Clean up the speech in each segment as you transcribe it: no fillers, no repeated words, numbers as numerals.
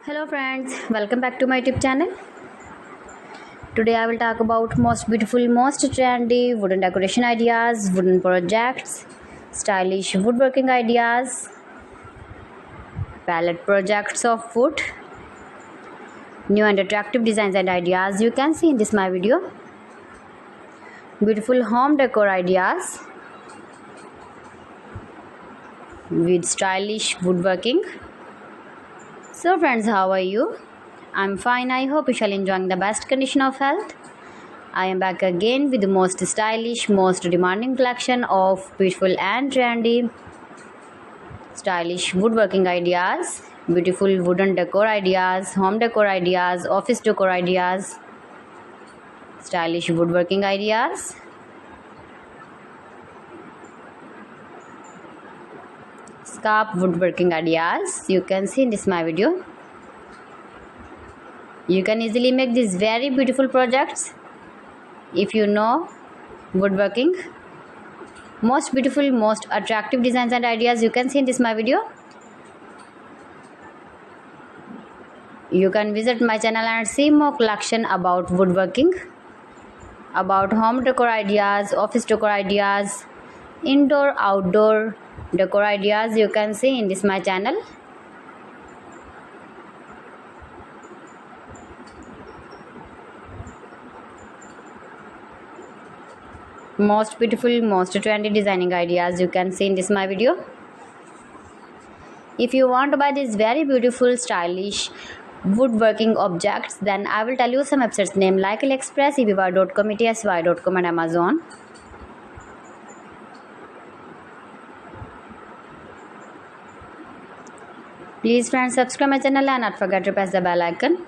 Hello friends, welcome back to my YouTube channel. Today I will talk about most beautiful, most trendy wooden decoration ideas, wooden projects, stylish woodworking ideas, palette projects of wood, new and attractive designs and ideas you can see in this my video. Beautiful home decor ideas with stylish woodworking. So friends, how are you? I'm fine. I hope you shall enjoying the best condition of health. I am back again with the most stylish, most demanding collection of beautiful and trendy stylish woodworking ideas, beautiful wooden decor ideas, home decor ideas, office decor ideas, stylish woodworking ideas, scarf woodworking ideas you can see in this my video. You can easily make these very beautiful projects if you know woodworking. Most beautiful, most attractive designs and ideas you can see in this my video. You can visit my channel and see more collection about woodworking, about home decor ideas, office decor ideas, indoor outdoor decor ideas you can see in this my channel. Most beautiful, most trendy designing ideas you can see in this my video. If you want to buy these very beautiful stylish woodworking objects, then I will tell you some websites name like AliExpress, eBay.com, etsy.com and Amazon. Please friends, subscribe my channel and not forget to press the bell icon.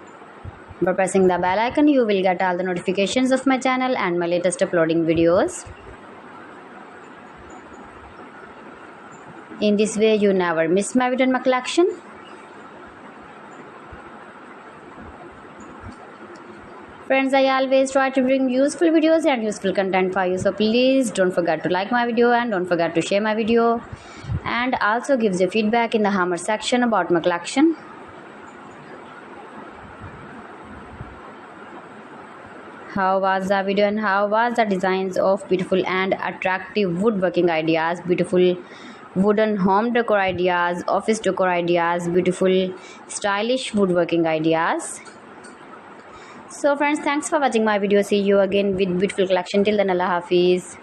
By pressing the bell icon, you will get all the notifications of my channel and my latest uploading videos. In this way, you never miss my video and my collection. Friends, I always try to bring useful videos and useful content for you. So please don't forget to like my video and don't forget to share my video. And also gives your feedback in the hammer section about my collection. How was the video and how was the designs of beautiful and attractive woodworking ideas, beautiful wooden home decor ideas, office decor ideas, beautiful stylish woodworking ideas. So friends, thanks for watching my video. See you again with beautiful collection. Till then, Allah Hafiz.